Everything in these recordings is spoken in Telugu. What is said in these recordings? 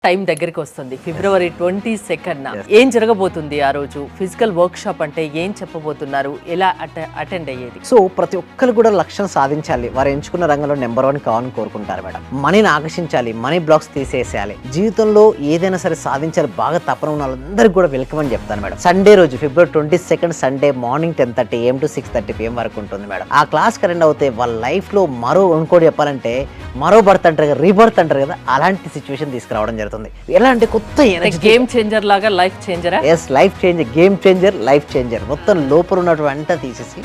టైం దగ్గరికి వస్తుంది. ఫిబ్రవరి 22న ఏం జరగబోతుంది? ఆ రోజు ఫిజికల్ వర్క్ షాప్ అంటే ఏం చెప్పబోతున్నారు, ఎలా అటెండ్ అయ్యేది? సో ప్రతి ఒక్కరు కూడా లక్ష్యం సాధించాలి, వారు ఎంచుకున్న రంగంలో నెంబర్ 1 కావాలని కోరుకుంటారు మేడం. మనీని ఆకర్షించాలి, మనీ బ్లాక్స్ తీసేసేయాలి, జీవితంలో ఏదైనా సరే సాధించాలి, బాగా తపన ఉన్న వాళ్ళందరికీ కూడా వెల్కమ్ అని చెప్తాను మేడం. సండే రోజు ఫిబ్రవరి 22 Sunday morning 10:30 AM to 6:30 PM వరకు ఉంటుంది మేడం. ఆ క్లాస్ అటెండ్ అవుతే వాళ్ళ లైఫ్ లో మరో ఇంకోటి చెప్పాలంటే మరో బర్త్ అంటారు కదా, రీబర్త్ అంటారు కదా, అలాంటి సిచ్యువేషన్ తీసుకురావడం జరుగుతుంది. ఎలా అంటే కొత్త గేమ్ చేంజర్ లాగా, life changer. Yes, life changer, game changer, life changer. మొత్తం లోపల ఉన్నటువంటి తీసేసి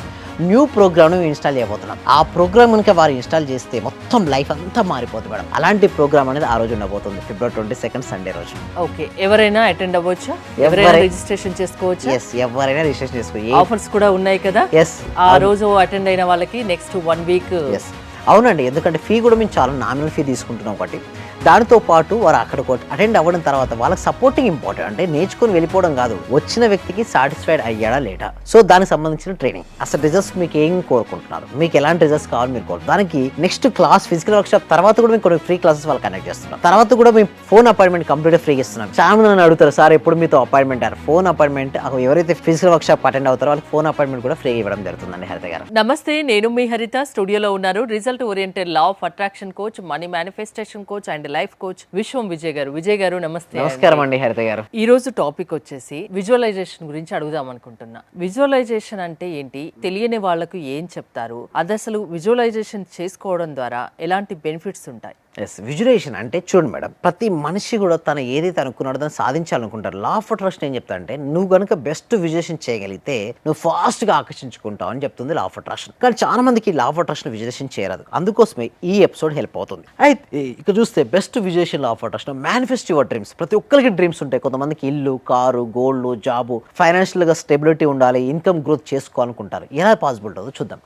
న్యూ ప్రోగ్రామ్ ఇన్స్టాల్ చేయబోతున్నాం. ఆ ప్రోగ్రామ్ కనుక వారు ఇన్స్టాల్ చేస్తే మొత్తం లైఫ్ అంతా మారిపోతుంది మేడం. అలాంటి ప్రోగ్రామ్ అనేది ఆ రోజు ఉండబోతుంది, ఫిబ్రవరి 22 సండే రోజు. ఓకే, ఎవరైనా అటెండ్ అవ్వచ్చా? ఎవరైనా రిజిస్ట్రేషన్ చేసుకోవచ్చు? ఎస్, ఎవరైనా రిజిస్ట్రేషన్ చేసుకోవచ్చు. ఆఫర్స్ కూడా ఉన్నాయి కదా? ఎస్, ఆ రోజు అటెండ్ అయిన వాళ్ళకి నెక్స్ట్ 1 వీక్. ఎస్, అవునండి. ఎందుకంటే ఫీ కూడా మేము చాలా నామినల్ ఫీ తీసుకుంటున్నాం ఒకటి. దానితో పాటు వారు అక్కడ అటెండ్ అవ్వడం తర్వాత వాళ్ళకి సపోర్టింగ్ ఇంపార్టెంట్. అంటే నేర్చుకుని వెళ్ళిపోవడం కాదు, వచ్చిన వ్యక్తికి సాటిస్ఫైడ్ అయ్యాడా లేదా, సో దానికి సంబంధించిన ట్రైనింగ్. అసలు రిజల్ట్స్ మీకు ఏం కోరుకుంటున్నారు, మీకు ఎలాంటి రిజల్ట్స్ కావాలి మీరు కోరు, దానికి next class physical work shop తర్వాత కూడా మేము కొన్ని ఫ్రీ క్లాసెస్ వాళ్ళు కండక్ట్ చేస్తున్నాం. తర్వాత కూడా మేము ఫోన్ అపాయింట్మెంట్ కంప్లీట్ ఫ్రీ ఇస్తున్నాం. చాలా మంది అడుగుతారు, సార్ ఎప్పుడు మీతో అపాయింట్మెంట్ అయ్యారు? ఫోన్ అపాయింట్మెంట్ ఎవరైతే ఫిజికల్ వర్క్ షాప్ అటెండ్ అవుతారో వాళ్ళకి ఫోన్ అపాయింట్మెంట్ కూడా ఫ్రీ ఇవ్వడం జరుగుతుందండి. హరిత గారు నమస్తే, నేను మీ హరిత. స్టూడియోలో ఉన్నారు result oriented law of attraction coach, money manifestation coach and life coach విశ్వం విజయ్ గారు. విజయ్ గారు నమస్తే. నమస్కారం అండి హరిత గారు. ఈ రోజు టాపిక్ వచ్చేసి విజువలైజేషన్ గురించి అడుగుదాం అనుకుంటున్నా. విజువలైజేషన్ అంటే ఏంటి, తెలియని వాళ్లకు ఏం చెప్తారు, అది అసలు విజువలైజేషన్ చేసుకోవడం ద్వారా ఎలాంటి బెనిఫిట్స్ ఉంటాయి? ఎస్, విజువలైజేషన్ అంటే చూడండి మేడం, ప్రతి మనిషి కూడా తను ఏదైతే అనుకున్నాడో దాన్ని సాధించాలనుకుంటారు. లా ఆఫ్ అట్రాక్షన్ ఏం చెప్తా అంటే నువ్వు కనుక బెస్ట్ విజువలైజేషన్ చేయగలిగితే నువ్వు ఫాస్ట్ గా ఆకర్షించుకుంటావు అని చెప్తుంది లా ఆఫ్ అట్రాక్షన్. కానీ చాలా మందికి లా ఆఫ్ అట్రాక్షన్ విజువలైజేషన్ చేయరాదు. అందుకోసమే ఈ ఎపిసోడ్ హెల్ప్ అవుతుంది. అయితే ఇక చూస్తే best visualization law of attraction, manifest your dreams. ప్రతి ఒక్కరికి డ్రీమ్స్ ఉంటాయి. కొంతమందికి ఇల్లు, కారు, గోల్డ్, జాబు, ఫైనాన్షియల్ గా స్టెబిలిటీ ఉండాలి, ఇన్కమ్ గ్రోత్ చేసుకోవాలనుకుంటారు. ఎలా పాసిబుల్ అవుతుందో చూద్దాం.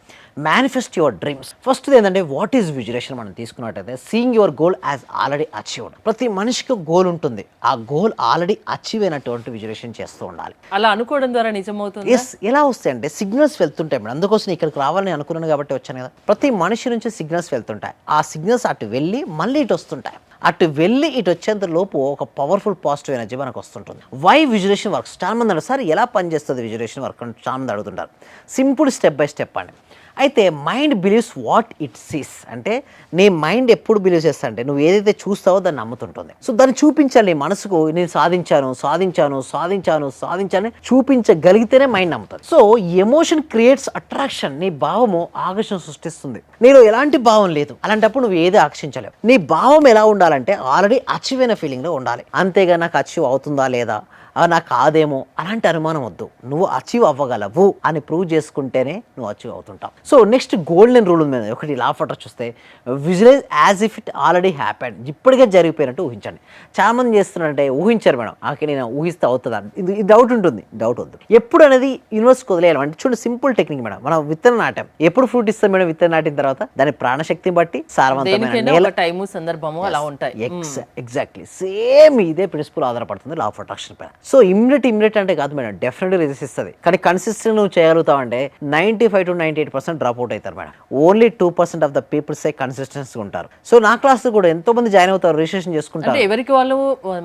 Manifest your dreams. ఫస్ట్ ఏంటంటే వాట్ ఈస్ విజువలైజేషన్ మనం తీసుకున్నట్టయితే seeing your goal as already achieved. ప్రతి మనిషికి గోల్ ఉంటుంది, ఆ గోల్ ఆల్రెడీ అచీవ్ అయినటువంటి విజువలైజేషన్ చేస్తూ ఉండాలి. అలా అనుకోవడం ద్వారా నిజమవుతుంది. ఎస్, ఎలా వస్తాయి అంటే సిగ్నల్స్ వెళ్తుంటాయి మేడం. అందుకోసం ఇక్కడికి రావాలని అనుకున్నాను కాబట్టి వచ్చాను కదా. ప్రతి మనిషి నుంచి సిగ్నల్స్ వెళ్తుంటాయి, ఆ సిగ్నల్స్ అటు వెళ్ళి మళ్ళీ ఇటు వస్తుంటాయి. అటు వెళ్ళి ఇటు వచ్చేంత లోపు ఒక పవర్ఫుల్ పాజిటివ్ ఎనర్జీ మనకు వస్తుంటుంది. Why visualization works? చాలా మంది అడుగుతారు, సార్ ఎలా పనిచేస్తుంది విజువలైజేషన్ వర్క్ అని చాలా మంది అడుగుతుంటారు. సింపుల్ స్టెప్ బై స్టెప్ అండి. అయితే mind believes what it Cs. అంటే నీ మైండ్ ఎప్పుడు బిలీవ్ చేస్తా అంటే నువ్వు ఏదైతే చూస్తావో దాన్ని నమ్ముతుంటుంది. సో దాన్ని చూపించాలి నీ మనసుకు, నేను సాధించాను సాధించాను సాధించాను సాధించాను చూపించగలిగితేనే మైండ్ నమ్ముతుంది. So emotion creates attraction. నీ భావము ఆకర్షణ సృష్టిస్తుంది. నీలో ఎలాంటి భావం లేదు, అలాంటప్పుడు నువ్వు ఏది ఆకర్షించలేవు. నీ భావం ఎలా ఉండాలంటే ఆల్రెడీ అచీవ్ అయిన ఫీలింగ్ లో ఉండాలి. అంతేగా నాకు అచీవ్ అవుతుందా లేదా, నాకు కాదేమో అలాంటి అనుమానం వద్దు. నువ్వు అచీవ్ అవ్వగలవు అని ప్రూవ్ చేసుకుంటేనే నువ్వు అచీవ్ అవుతుంటావు. సో నెక్స్ట్ గోల్డెన్ రూల్ ఉంది ఒకటి లా ఆఫ్ అట్రాక్షన్ చూస్తే, visualise as if it already happened. ఇప్పటికే జరిగిపోయినట్టు ఊహించండి. చాలా మంది చేస్తున్నారంటే ఊహించారు మేడం, ఆకే నేను ఊహిస్తే అవుతుందా, ఇది డౌట్ ఉంటుంది. డౌట్ వద్దు. ఎప్పుడు అనేది యూనివర్స్ వదిలేయాలి. అంటే చూడండి, సింపుల్ టెక్నిక్ మేడం. మనం విత్తనం నాటాం, ఎప్పుడు ఫ్రూట్ ఇస్తాం మేడం? విత్తనం నాటిన తర్వాత దాని ప్రాణశక్తిని బట్టి సారవంతమైన నేల, టైము, సందర్భము అలా ఉంటాయి. ఎగ్జాక్ట్లీ సేమ్ ఇదే ప్రిన్సిపల్ ఆధారపడుతుంది లా ఆఫ్ అట్రాక్షన్ పైన. సో ఇమ్మీడియట్ అంటే కాదు మేడం, డెఫినెట్లీ రిజల్ట్స్ ఇస్తుంది. కానీ కన్సిస్టెంట్ నువ్వు చేయగలుగుతావు అంటే 95 to 98% డ్రాప్ అవుట్ అవుతారు madam. Only 2% of the peoples consistency ఉంటారు. సో నా క్లాస్ కూడా ఎంతో మంది జాయిన్ అవుతారు, రిజిస్ట్రేషన్ చేసుకుంటారు. ఎవరికి వాళ్ళు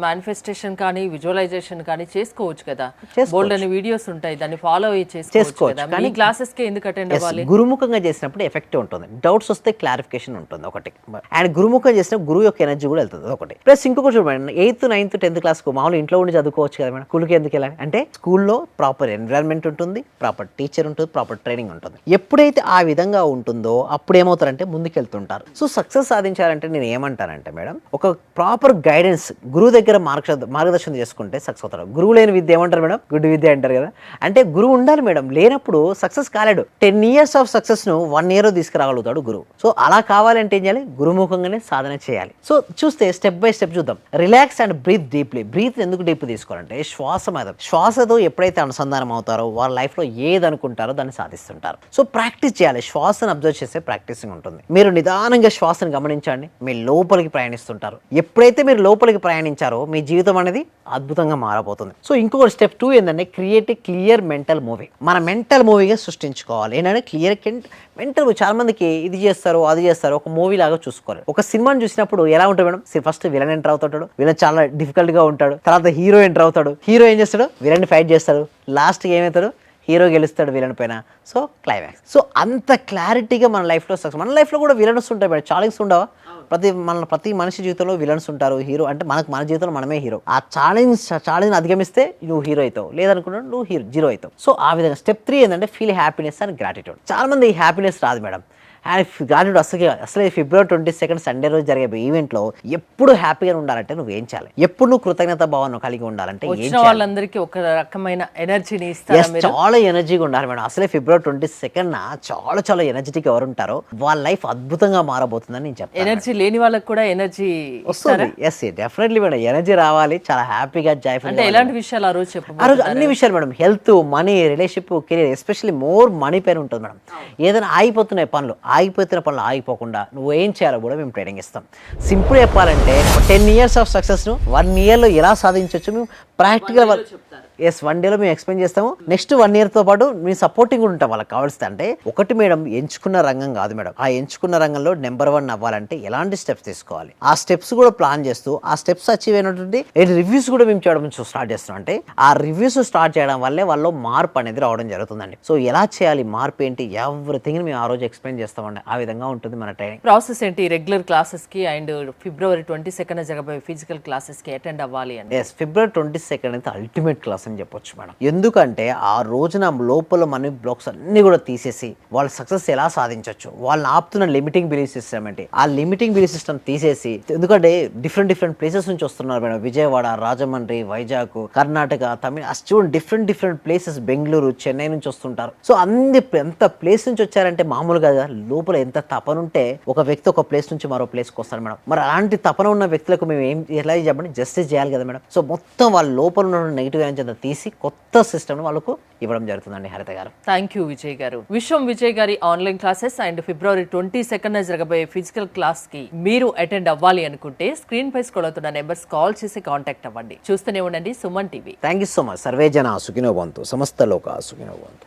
మేనిఫెస్టేషన్ కానీ విజువలైజేషన్ కానీ చేసుకోవచ్చు కదా. బోల్డ్ అని వీడియోస్ ఉంటాయి, దాన్ని ఫాలో అయ్యి చేసుకోవచ్చు. కానీ క్లాసెస్ కి ఎందుకు అటెండ్ అవ్వాలి? గురుముఖంగా చేసినప్పుడు ఎఫెక్టివ్ ఉంటుంది. డౌట్స్ వస్తే క్లారిఫికేషన్ ఉంటుంది ఒకటి. అండ్ గురుముఖం చేసిన గురువు యొక్క ఎనర్జీ కూడా వెళ్తుంది ఒకటి. ప్లస్ ఇంకొకటి చూడండి, 8th, 9th, 10th క్లాస్ కు మామూలు ఇంట్లో ఉండి చదువుకోవచ్చు కదా మేడం. స్కూల్కి ఎందుకు వెళ్ళాలి అంటే స్కూల్లో ప్రాపర్ ఎన్విరాన్మెంట్ ఉంటుంది, ప్రాపర్ టీచర్ ఉంటుంది, ప్రాపర్ ట్రైనింగ్ ఉంటుంది. ఎప్పుడైతే ఆ విధంగా ఉంటుందో అప్పుడు ఏమవుతారంటే ముందుకెళ్తుంటారు. సో సక్సెస్ సాధించాలంటే నేను ఏమంటానంటే మేడం, ఒక ప్రాపర్ గైడెన్స్ గురువు దగ్గర మార్గదర్శనం చేసుకుంటే సక్సెస్ అవుతారు. గురువు లేని విద్య ఏమంటారు మేడం? గుడ్ విద్య అంటారు కదా. అంటే గురువు ఉండాలి మేడం, లేనప్పుడు సక్సెస్ కాలేడు. 10 years ఆఫ్ సక్సెస్ ను 1 year తీసుకురాగలుగుతాడు గురువు. సో అలా కావాలంటే ఏం చేయాలి? గురుముఖంగానే సాధన చేయాలి. సో చూస్తే స్టెప్ బై స్టెప్ చూద్దాం. Relax and breathe deeply. Breathe ఎందుకు డీప్ తీసుకోవాలంటే ఏంటంటే శ్వాసతో ఎప్పుడైతే అనుసంధానం అవుతారో వాళ్ళ లైఫ్లో ఏది అనుకుంటారో దాన్ని సాధిస్తుంటారు. సో ప్రాక్టీస్ చేయాలి, శ్వాసను అబ్జర్వ్ చేసే ప్రాక్టీసింగ్ ఉంటుంది. మీరు నిదానంగా శ్వాసను గమనించండి, మీ లోపలికి ప్రయాణిస్తుంటారు. ఎప్పుడైతే మీరు లోపలికి ప్రయాణించారో మీ జీవితం అనేది అద్భుతంగా మారబోతుంది. సో ఇంకొక స్టెప్ 2 ఏంటంటే create a clear mental movie. మన మెంటల్ మూవీగా సృష్టించుకోవాలి. ఏంటంటే క్లియర్ మెంటల్ మూవీ. చాలా మందికి ఇది చేస్తారు అది చేస్తారు, ఒక మూవీ లాగా చూసుకోవాలి. ఒక సినిమాని చూసినప్పుడు ఎలా ఉంటుంది మేడం, ఫస్ట్ విలన్ ఎంటర్ అవుతాడు, విలన్ చాలా డిఫికల్ట్ గా ఉంటాడు, తర్వాత హీరో ఎంటర్ అవుతాడు, హీరో ఏం చేస్తాడు, విలన్ ఫైట్ చేస్తాడు, లాస్ట్ ఏమవుతాడు, హీరో గెలుస్తాడు విలన్ పైన. So climax. సో అంత క్లారిటీగా మన లైఫ్లో సక్సెస్. మన లైఫ్లో కూడా విలన్స్ ఉంటాయి మేడం, ఛాలెంజ్ ఉండవా? ప్రతి మనిషి జీవితంలో విలన్స్ ఉంటారు, హీరో అంటే మన జీవితంలో మనమే హీరో. ఆ ఛాలెంజ్ అధిగమిస్తే నువ్వు హీరో అవుతావు, లేదనుకున్నావు నువ్వు జీరో అవుతావు. సో ఆ విధంగా స్టెప్ 3 ఏంటంటే ఫీల్ హ్యాపీనెస్ అండ్ గ్రాటిట్యూడ్. చాలా మంది ఈ హ్యాపీనెస్ రాదు మేడం. అండ్ గ్రాటిట్యూడ్ అసలు ఫిబ్రవరి 22 సండే రోజు జరిగే ఈవెంట్లో ఎప్పుడు హ్యాపీగా ఉండాలంటే నువ్వు ఏం చేయాలి, ఎప్పుడు నువ్వు కృతజ్ఞత భావన కలిగి ఉండాలంటే ఏం వాళ్ళందరికీ ఒక రకమైన ఎనర్జీని ఇస్తారు. చాలా ఎనర్జీగా ఉండాలి మేడం. అసలే ఫిబ్రవరి 22 చాలా ఎనర్జెటిక్ ఎవరు ఉంటారో వాళ్ళ లైఫ్ అద్భుతంగా మారబోతుందని నేను చెప్తాను. ఎనర్జీ లేని వాళ్ళకి కూడా ఎనర్జీ వస్తుంది. ఎస్ డెఫినెట్లీ మేడం, ఎనర్జీ రావాలి, చాలా హ్యాపీగా జాయ్ఫుల్. అంటే ఎలాంటి విషయాలు ఆ రోజు ఆ రోజు అన్ని విషయాలు madam, health, money, relationship, career, especially more money పైన ఉంటుంది మేడం. ఏదైనా ఆగిపోతున్న పనులు ఆగిపోకుండా నువ్వు ఏం చేయాలో కూడా మేము ట్రైనింగ్ ఇస్తాం. సింపుల్ చెప్పాలంటే 10 years ఆఫ్ సక్సెస్ను 1 yearలో ఎలా సాధించవచ్చు మేము ప్రాక్టికల్ 1 dayలో మేము ఎక్స్ప్లెయిన్ చేస్తాము. నెక్స్ట్ 1 yearతో పాటు మేము సపోర్టింగ్ కూడా ఉంటాం వాళ్ళకి కావాల్సి. అంటే ఒకటి మేడం, ఎంచుకున్న రంగం కాదు మేడం, ఆ ఎంచుకున్న రంగంలో నెంబర్ 1 అవ్వాలంటే ఎలాంటి స్టెప్స్ తీసుకోవాలి, ఆ స్టెప్స్ కూడా ప్లాన్ చేస్తూ ఆ స్టెప్స్ అచీవ్ అయినటువంటి రివ్యూస్ కూడా మేము చేయడం స్టార్ట్ చేస్తున్నాం. అంటే ఆ రివ్యూస్ స్టార్ట్ చేయడం వల్లే వాళ్ళు మార్పు అనేది రావడం జరుగుతుందండి. సో ఎలా చేయాలి, మార్పు ఏంటి, ఎవ్రీథింగ్ మేము ఆ రోజు ఎక్స్ప్లెయిన్ చేస్తామండి. ఆ విధంగా ఉంటుంది మన ట్రైనింగ్ ప్రాసెస్. ఏంటి రెగ్యులర్ క్లాసెస్ కి అండ్ ఫిబ్రవరి 22 జరగబోయే ఫిజికల్ క్లాసెస్ కి అటెండ్ అవ్వాలి అని. ఫిబ్రవరి 22 అయితే అల్టిమేట్ క్లాస్ అని చెప్పొచ్చు మేడం. ఎందుకంటే ఆ రోజున లోపల మనీ బ్లాక్స్ అన్ని కూడా తీసేసి వాళ్ళ సక్సెస్ ఎలా సాధించవచ్చు, వాళ్ళని ఆపుతున్న లిమిటింగ్ బిలీఫ్ సిస్టమ్ ఏంటి, ఆ లిమిటింగ్ బిలీఫ్ సిస్టమ్ తీసేసి, ఎందుకంటే డిఫరెంట్ ప్లేసెస్ నుంచి వస్తున్నారు మేడం. విజయవాడ, రాజమండ్రి, వైజాగ్, కర్ణాటక, తమిళ, చూడండి డిఫరెంట్ ప్లేసెస్, బెంగళూరు, చెన్నై నుంచి వస్తుంటారు. సో ఎంత ప్లేస్ నుంచి వచ్చారంటే మామూలుగా లోపల ఎంత తపన ఉంటే ఒక వ్యక్తి ఒక ప్లేస్ నుంచి మరో ప్లేస్కి వస్తారు మేడం. మరి అలాంటి తపన ఉన్న వ్యక్తులకు మేము ఎలా చెప్పండి, జస్టిస్ చేయాలి కదా మేడం. సో మొత్తం వాళ్ళ లోపల ఉన్న నెగిటివ్ ఎనర్జీ అంతా తీసి కొత్త సిస్టమ్ వాళ్ళకు ఇవ్వడం జరుగుతుందండి హరిత గారు. థ్యాంక్ యూ విజయ్ గారు. విజయ్ గారి ఆన్లైన్ క్లాసెస్ అండ్ ఫిబ్రవరి 22 జరగబోయే ఫిజికల్ క్లాస్ కి మీరు అటెండ్ అవ్వాలి అనుకుంటే స్క్రీన్ పై స్క్రోల్ అవుతున్న నెంబర్స్ కాల్ చేసి కాంటాక్ట్ అవ్వండి. చూస్తూనే ఉండండి Suman TV. Thank you so much. Survey జన సుఖినో భవంతు, సమస్త లోకా సుఖినో భవంతు.